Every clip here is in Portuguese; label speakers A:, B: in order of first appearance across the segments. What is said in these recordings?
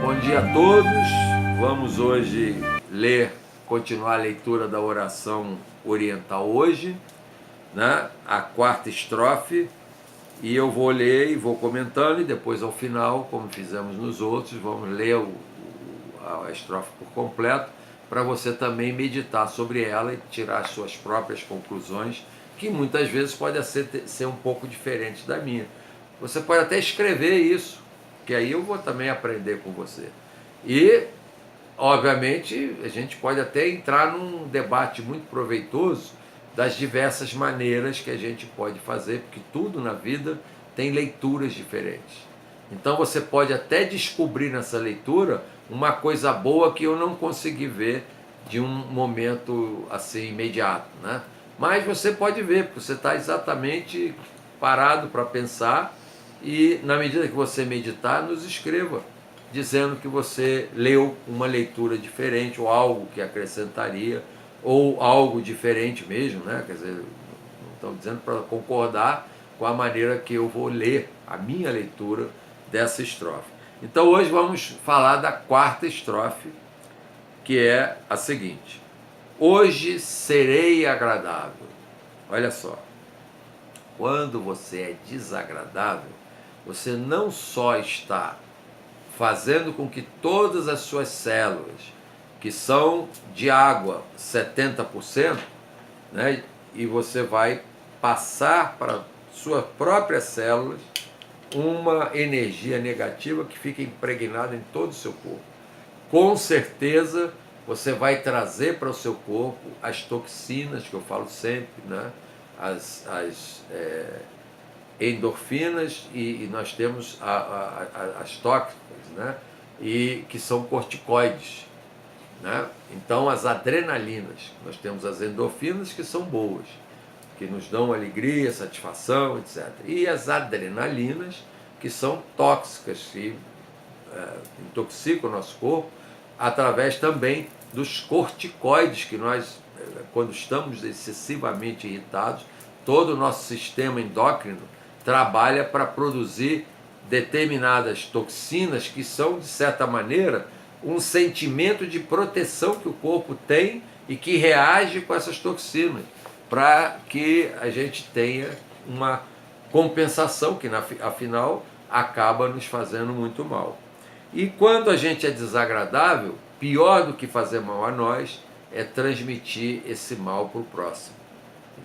A: Bom dia a todos. Vamos hoje continuar a leitura da oração oriental hoje, né? A quarta estrofe, e eu vou ler e vou comentando, e depois ao final, como fizemos nos outros, vamos ler a estrofe por completo, para você também meditar sobre ela e tirar as suas próprias conclusões, que muitas vezes pode ser um pouco diferente da minha. Você pode até escrever isso, que aí eu vou também aprender com você. E, obviamente, a gente pode até entrar num debate muito proveitoso das diversas maneiras que a gente pode fazer, porque tudo na vida tem leituras diferentes. Então você pode até descobrir nessa leitura uma coisa boa que eu não consegui ver de um momento assim imediato, né? Mas você pode ver, porque você está exatamente parado para pensar, e na medida que você meditar, nos escreva dizendo que você leu uma leitura diferente, ou algo que acrescentaria, ou algo diferente mesmo, né? Quer dizer, não estou dizendo para concordar com a maneira que eu vou ler a minha leitura dessa estrofe. Então hoje vamos falar da quarta estrofe, que é a seguinte: hoje serei agradável. Olha só, quando você é desagradável, você não só está fazendo com que todas as suas células, que são de água 70%, né, e você vai passar para suas próprias células uma energia negativa que fica impregnada em todo o seu corpo. Com certeza você vai trazer para o seu corpo as toxinas, que eu falo sempre, né, as endorfinas, e nós temos as tóxicas, né? E que são corticoides, né? Então as adrenalinas, nós temos as endorfinas, que são boas, que nos dão alegria, satisfação, etc. E as adrenalinas, que são tóxicas, que intoxicam o nosso corpo, através também dos corticoides, que nós, quando estamos excessivamente irritados, todo o nosso sistema endócrino trabalha para produzir determinadas toxinas que são, de certa maneira, um sentimento de proteção que o corpo tem e que reage com essas toxinas, para que a gente tenha uma compensação que, afinal, acaba nos fazendo muito mal. E quando a gente é desagradável, pior do que fazer mal a nós é transmitir esse mal para o próximo.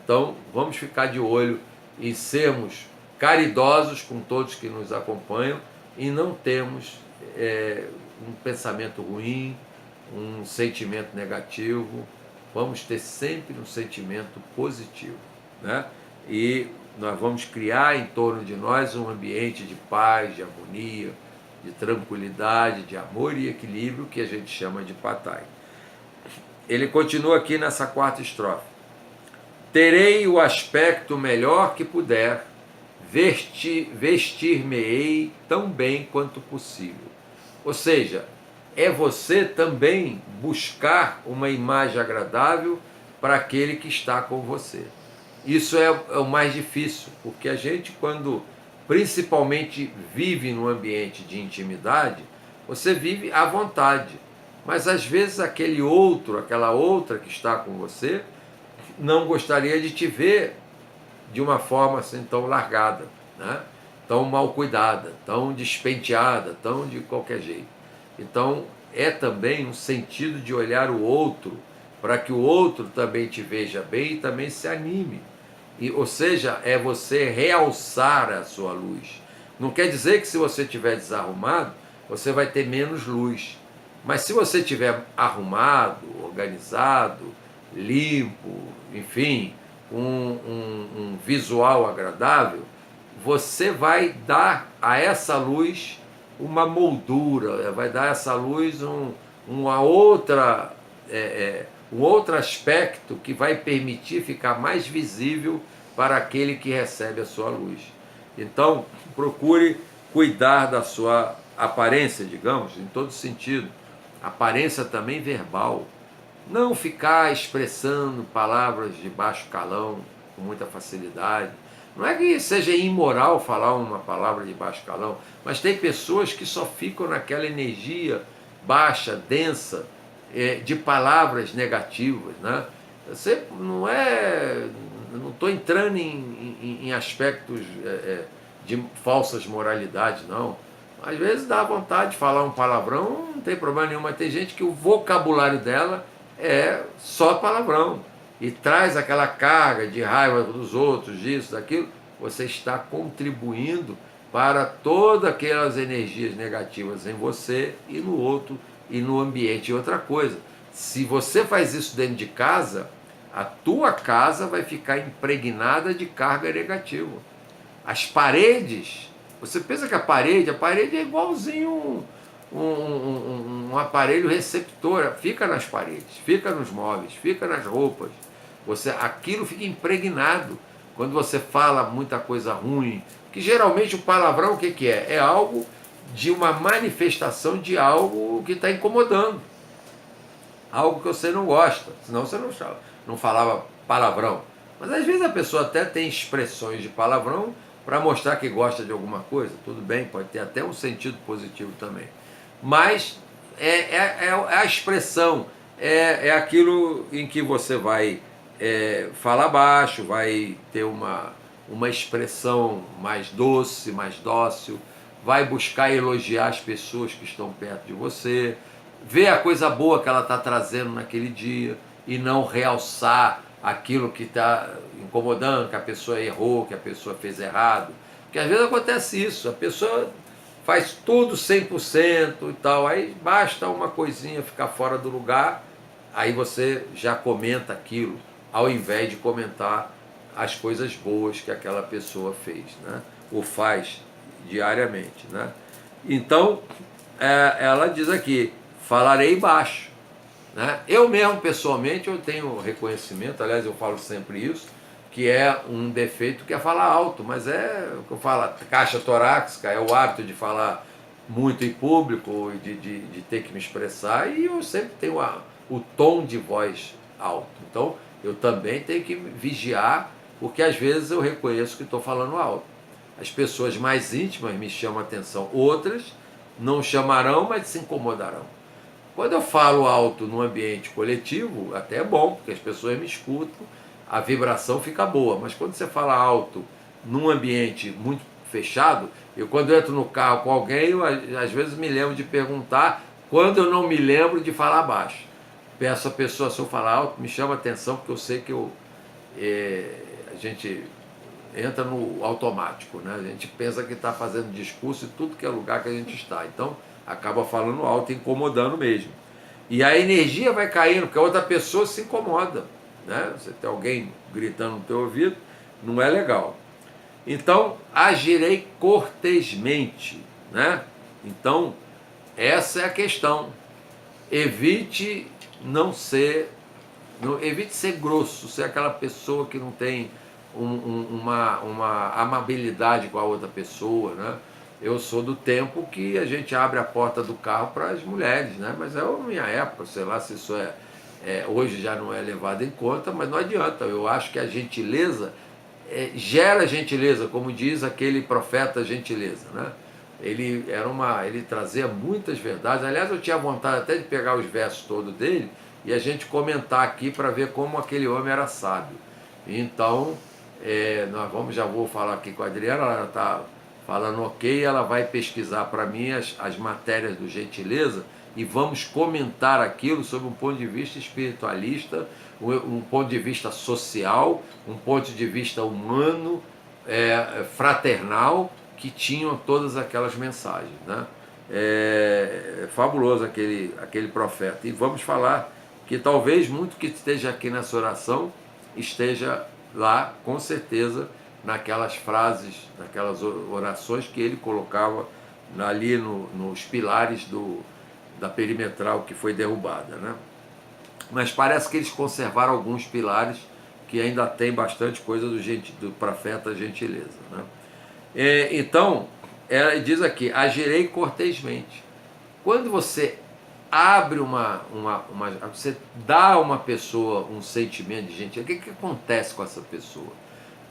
A: Então, vamos ficar de olho em sermos caridosos com todos que nos acompanham e não termos um pensamento ruim, um sentimento negativo. Vamos ter sempre um sentimento positivo, né? E nós vamos criar em torno de nós um ambiente de paz, de harmonia, de tranquilidade, de amor e equilíbrio, que a gente chama de Patai. Ele continua aqui nessa quarta estrofe: terei o aspecto melhor que puder, vestir-me-ei tão bem quanto possível. Ou seja, é você também buscar uma imagem agradável para aquele que está com você. Isso é o mais difícil, porque a gente, quando principalmente vive num ambiente de intimidade, você vive à vontade, mas às vezes aquele outro, aquela outra que está com você, não gostaria de te ver de uma forma assim tão largada, né? Tão mal cuidada, tão despenteada, tão de qualquer jeito. Então é também um sentido de olhar o outro, para que o outro também te veja bem e também se anime. Ou seja, é você realçar a sua luz. Não quer dizer que se você estiver desarrumado, você vai ter menos luz. Mas se você estiver arrumado, organizado, limpo, enfim, com um visual agradável, você vai dar a essa luz uma moldura, vai dar a essa luz um outro aspecto que vai permitir ficar mais visível para aquele que recebe a sua luz. Então, procure cuidar da sua aparência, digamos, em todo sentido. Aparência também verbal. Não ficar expressando palavras de baixo calão com muita facilidade. Não é que seja imoral falar uma palavra de baixo calão, mas tem pessoas que só ficam naquela energia baixa, densa, de palavras negativas, né? Você não é. Não estou entrando em aspectos de falsas moralidades, não. Às vezes dá vontade de falar um palavrão, não tem problema nenhum, mas tem gente que o vocabulário dela é só palavrão e traz aquela carga de raiva dos outros, disso, daquilo. Você está contribuindo para todas aquelas energias negativas em você e no outro e no ambiente. E outra coisa, se você faz isso dentro de casa, a tua casa vai ficar impregnada de carga negativa. As paredes, você pensa que a parede é igualzinho um aparelho receptor, fica nas paredes, fica nos móveis, fica nas roupas. Aquilo fica impregnado quando você fala muita coisa ruim, que geralmente o palavrão o que é? É algo de uma manifestação de algo que está incomodando, algo que você não gosta, senão você não falava palavrão. Mas às vezes a pessoa até tem expressões de palavrão para mostrar que gosta de alguma coisa, tudo bem, pode ter até um sentido positivo também. Mas é a expressão, é aquilo em que você vai falar baixo, vai ter uma expressão mais doce, mais dócil, vai buscar elogiar as pessoas que estão perto de você, ver a coisa boa que ela está trazendo naquele dia e não realçar aquilo que está incomodando, que a pessoa errou, que a pessoa fez errado. Porque às vezes acontece isso, a pessoa faz tudo 100% e tal, aí basta uma coisinha ficar fora do lugar, aí você já comenta aquilo, ao invés de comentar as coisas boas que aquela pessoa fez, né? Ou faz diariamente, né? Então, ela diz aqui, falarei baixo, né? Eu mesmo, pessoalmente, eu tenho reconhecimento, aliás, eu falo sempre isso, que é um defeito que é falar alto, mas é o que eu falo, caixa torácica, é o hábito de falar muito em público, de ter que me expressar, e eu sempre tenho o tom de voz alto. Então, eu também tenho que vigiar, porque às vezes eu reconheço que estou falando alto. As pessoas mais íntimas me chamam a atenção, outras não chamarão, mas se incomodarão. Quando eu falo alto no ambiente coletivo, até é bom, porque as pessoas me escutam, a vibração fica boa. Mas quando você fala alto num ambiente muito fechado, eu quando entro no carro com alguém, eu, às vezes me lembro de perguntar, quando eu não me lembro de falar baixo. Peço a pessoa, se eu falar alto, me chama a atenção, porque eu sei que a gente entra no automático, né? A gente pensa que está fazendo discurso em tudo que é lugar que a gente está. Então, acaba falando alto e incomodando mesmo. E a energia vai caindo, porque a outra pessoa se incomoda, né? Você tem alguém gritando no teu ouvido, não é legal. Então, agirei cortesmente, né? Então, essa é a questão. Evite evite ser grosso, ser aquela pessoa que não tem uma amabilidade com a outra pessoa, né? Eu sou do tempo que a gente abre a porta do carro para as mulheres, né? Mas é a minha época, sei lá se isso hoje já não é levado em conta, mas não adianta. Eu acho que a gentileza gera gentileza, como diz aquele profeta gentileza, né? Ele trazia muitas verdades. Aliás, eu tinha vontade até de pegar os versos todos dele e a gente comentar aqui para ver como aquele homem era sábio. Então, já vou falar aqui com a Adriana, ela está falando ok, ela vai pesquisar para mim as matérias do gentileza e vamos comentar aquilo sob um ponto de vista espiritualista, um ponto de vista social, um ponto de vista humano, fraternal, que tinham todas aquelas mensagens, né? É fabuloso aquele profeta. E vamos falar que talvez muito que esteja aqui nessa oração esteja lá, com certeza, naquelas frases, naquelas orações que ele colocava ali nos pilares da perimetral que foi derrubada, né? Mas parece que eles conservaram alguns pilares que ainda tem bastante coisa do profeta gentileza, né? Então, ela diz aqui, agirei cortesmente. Quando você abre você dá a uma pessoa um sentimento de gentileza, o que acontece com essa pessoa?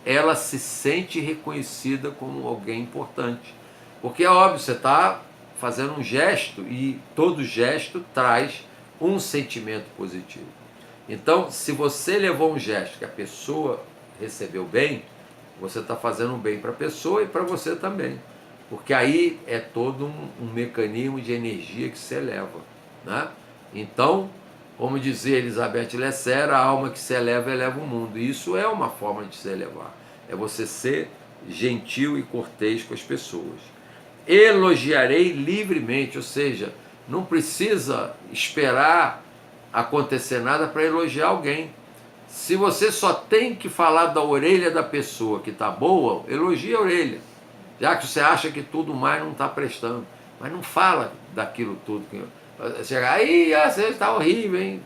A: ela se sente reconhecida como alguém importante. Porque é óbvio, você está fazendo um gesto e todo gesto traz um sentimento positivo. Então, se você levou um gesto que a pessoa recebeu bem, você está fazendo um bem para a pessoa e para você também. Porque aí é todo um mecanismo de energia que se eleva, né? Então, como dizia Elizabeth Lesser, a alma que se eleva, eleva o mundo. E isso é uma forma de se elevar. É você ser gentil e cortês com as pessoas. Elogiarei livremente, ou seja, não precisa esperar acontecer nada para elogiar alguém. Se você só tem que falar da orelha da pessoa que está boa, elogie a orelha. Já que você acha que tudo mais não está prestando. Mas não fala daquilo tudo. Chega aí, você está horrível, hein?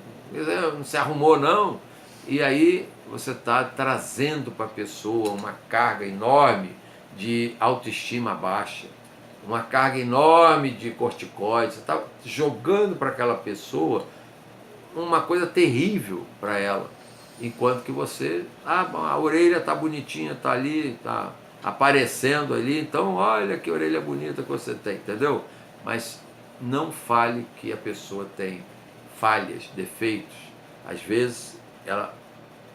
A: Não se arrumou não. E aí você está trazendo para a pessoa uma carga enorme de autoestima baixa, uma carga enorme de corticóide. Você está jogando para aquela pessoa uma coisa terrível para ela. Enquanto que você, a orelha está bonitinha, está ali, está aparecendo ali, então olha que orelha bonita que você tem, entendeu? Mas não fale que a pessoa tem falhas, defeitos. Às vezes ela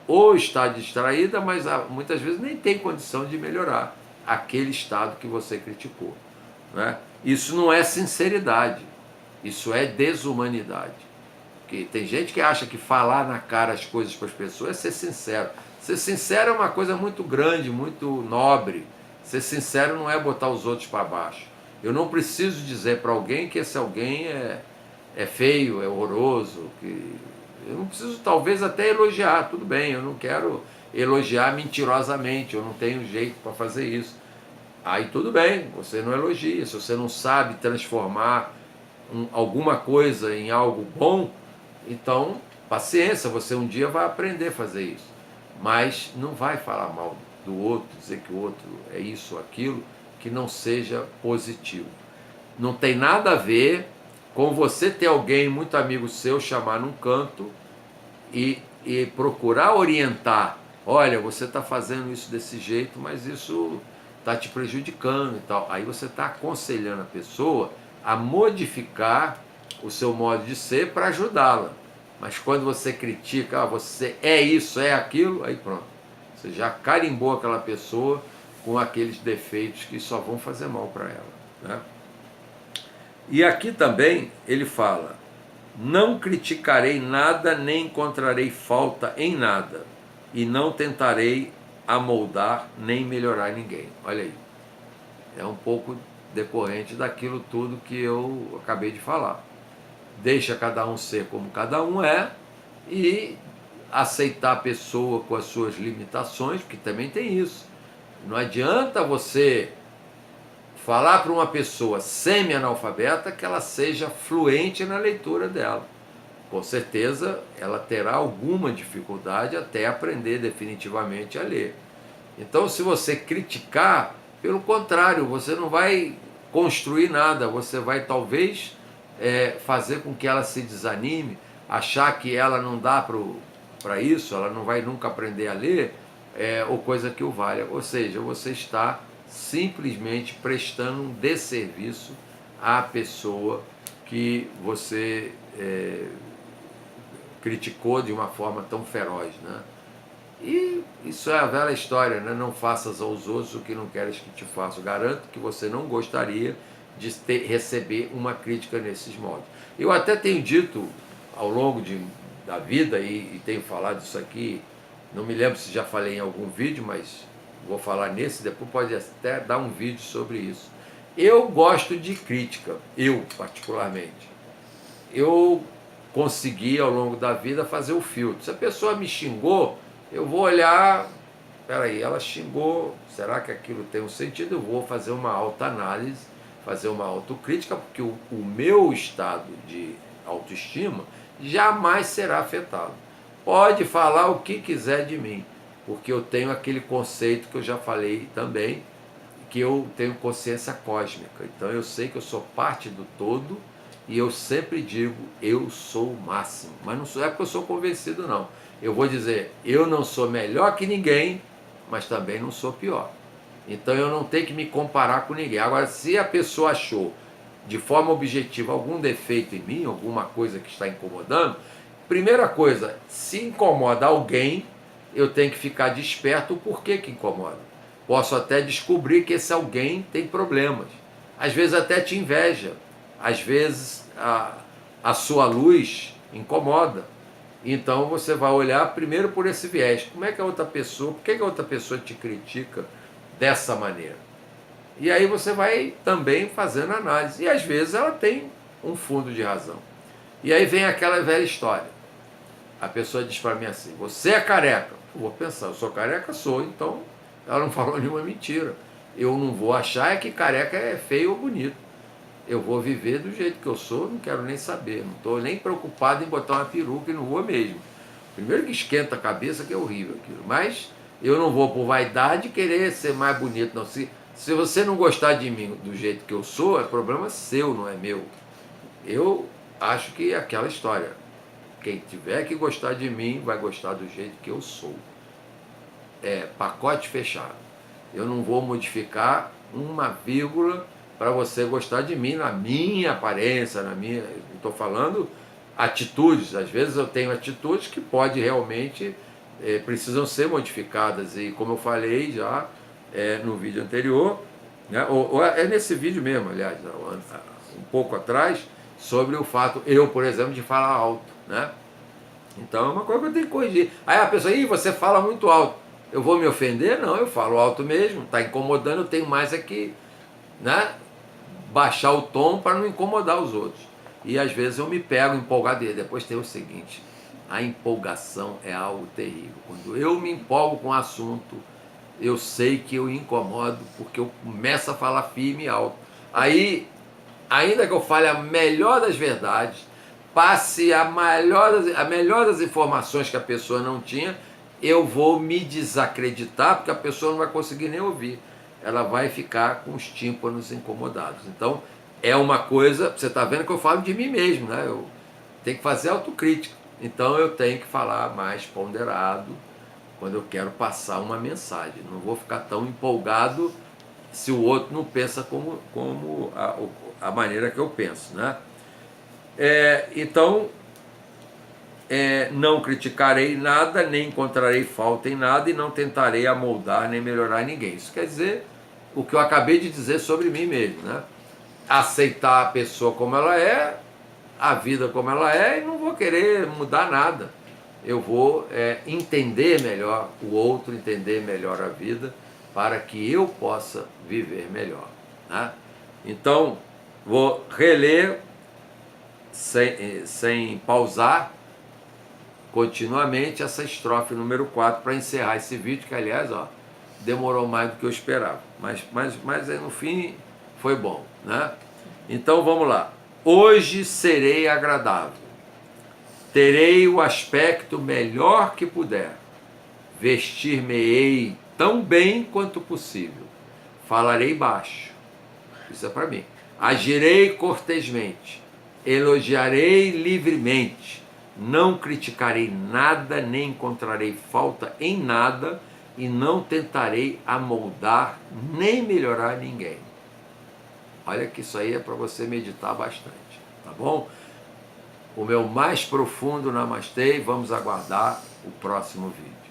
A: ou está distraída, mas muitas vezes nem tem condição de melhorar aquele estado que você criticou, né? Isso não é sinceridade, isso é desumanidade. Porque tem gente que acha que falar na cara as coisas para as pessoas é ser sincero. Ser sincero é uma coisa muito grande, muito nobre. Ser sincero não é botar os outros para baixo. Eu não preciso dizer para alguém que esse alguém é feio, é horroroso. Eu não preciso talvez até elogiar, tudo bem, eu não quero elogiar mentirosamente, eu não tenho jeito para fazer isso. Aí tudo bem, você não elogia. Se você não sabe transformar alguma coisa em algo bom, então paciência, você um dia vai aprender a fazer isso. Mas não vai falar mal do outro, dizer que o outro é isso ou aquilo, que não seja positivo. Não tem nada a ver com você ter alguém muito amigo seu chamar num canto e procurar orientar. Olha, você está fazendo isso desse jeito, mas isso está te prejudicando e tal. Aí você está aconselhando a pessoa a modificar o seu modo de ser para ajudá-la. Mas quando você critica, você é isso, é aquilo, aí pronto. Você já carimbou aquela pessoa com aqueles defeitos que só vão fazer mal para ela, né? E aqui também ele fala: não criticarei nada, nem encontrarei falta em nada, e não tentarei amoldar nem melhorar ninguém. Olha aí, é um pouco decorrente daquilo tudo que eu acabei de falar. Deixa cada um ser como cada um é e aceitar a pessoa com as suas limitações, porque também tem isso. Não adianta você falar para uma pessoa semi-analfabeta que ela seja fluente na leitura dela. Com certeza ela terá alguma dificuldade até aprender definitivamente a ler. Então, se você criticar, pelo contrário, você não vai construir nada, você vai talvez fazer com que ela se desanime, achar que ela não dá para isso, ela não vai nunca aprender a ler, ou coisa que o valha. Ou seja, você está simplesmente prestando um desserviço à pessoa que você criticou de uma forma tão feroz, né? E isso é a velha história, né? Não faças aos outros o que não queres que te façam. Garanto que você não gostaria de receber uma crítica nesses modos. Eu até tenho dito ao longo da vida, e tenho falado isso aqui, não me lembro se já falei em algum vídeo, mas vou falar nesse, depois pode até dar um vídeo sobre isso. Eu gosto de crítica, eu particularmente. Eu consegui ao longo da vida fazer o filtro. Se a pessoa me xingou, eu vou olhar, peraí, ela xingou, será que aquilo tem um sentido? Eu vou fazer uma autoanálise, fazer uma autocrítica, porque o meu estado de autoestima jamais será afetado. Pode falar o que quiser de mim, porque eu tenho aquele conceito que eu já falei também, que eu tenho consciência cósmica. Então eu sei que eu sou parte do todo e eu sempre digo, eu sou o máximo. Mas não é porque eu sou convencido, não. Eu vou dizer, eu não sou melhor que ninguém, mas também não sou pior. Então eu não tenho que me comparar com ninguém. Agora, se a pessoa achou de forma objetiva algum defeito em mim, alguma coisa que está incomodando, primeira coisa, se incomoda alguém, eu tenho que ficar desperto o porquê que incomoda. Posso até descobrir que esse alguém tem problemas. Às vezes até te inveja. Às vezes a sua luz incomoda. Então você vai olhar primeiro por esse viés. Como é que a outra pessoa, por que a outra pessoa te critica dessa maneira? E aí você vai também fazendo análise. E às vezes ela tem um fundo de razão. E aí vem aquela velha história. A pessoa diz para mim assim, você é careca. Eu vou pensar, eu sou careca? Sou, então ela não falou nenhuma mentira. Eu não vou achar que careca é feio ou bonito. Eu vou viver do jeito que eu sou, não quero nem saber. Não estou nem preocupado em botar uma peruca e não vou mesmo. Primeiro que esquenta a cabeça, que é horrível aquilo. Mas eu não vou por vaidade querer ser mais bonito, não. Se você não gostar de mim do jeito que eu sou, é problema seu, não é meu. Eu acho que é aquela história. Quem tiver que gostar de mim, vai gostar do jeito que eu sou. É pacote fechado. Eu não vou modificar uma vírgula para você gostar de mim, na minha aparência, na minha... Estou falando atitudes. Às vezes eu tenho atitudes que pode realmente precisam ser modificadas. E como eu falei já no vídeo anterior, né, ou é nesse vídeo mesmo, aliás, um pouco atrás, sobre o fato, eu, por exemplo, de falar alto, né? Então é uma coisa que eu tenho que corrigir. Aí a pessoa, você fala muito alto. Eu vou me ofender? Não, eu falo alto mesmo, está incomodando, eu tenho mais aqui, né, baixar o tom para não incomodar os outros. E às vezes eu me pego empolgado. E depois tem o seguinte, a empolgação é algo terrível. Quando eu me empolgo com o assunto, eu sei que eu incomodo, porque eu começo a falar firme e alto. Aí, ainda que eu fale a melhor das verdades, passe a melhor das informações que a pessoa não tinha, eu vou me desacreditar, porque a pessoa não vai conseguir nem ouvir. Ela vai ficar com os tímpanos incomodados. Então, é uma coisa, você está vendo que eu falo de mim mesmo, né? Eu tenho que fazer autocrítica. Então, eu tenho que falar mais ponderado quando eu quero passar uma mensagem. Não vou ficar tão empolgado se o outro não pensa como a maneira que eu penso, né? Então, não criticarei nada, nem encontrarei falta em nada e não tentarei amoldar nem melhorar ninguém. Isso quer dizer o que eu acabei de dizer sobre mim mesmo, né? Aceitar a pessoa como ela é, a vida como ela é, e não vou querer mudar nada. Eu vou entender melhor o outro, entender melhor a vida, para que eu possa viver melhor, né? Então, vou reler sem pausar continuamente essa estrofe número 4 para encerrar esse vídeo, que aliás, demorou mais do que eu esperava, mas no fim foi bom, né? Então vamos lá. Hoje serei agradável, terei o aspecto melhor que puder, vestir-me-ei tão bem quanto possível, falarei baixo, isso é para mim, agirei cortesmente, elogiarei livremente, não criticarei nada, nem encontrarei falta em nada, e não tentarei amoldar nem melhorar ninguém. Olha que isso aí é para você meditar bastante, tá bom? O meu mais profundo namastê, vamos aguardar o próximo vídeo.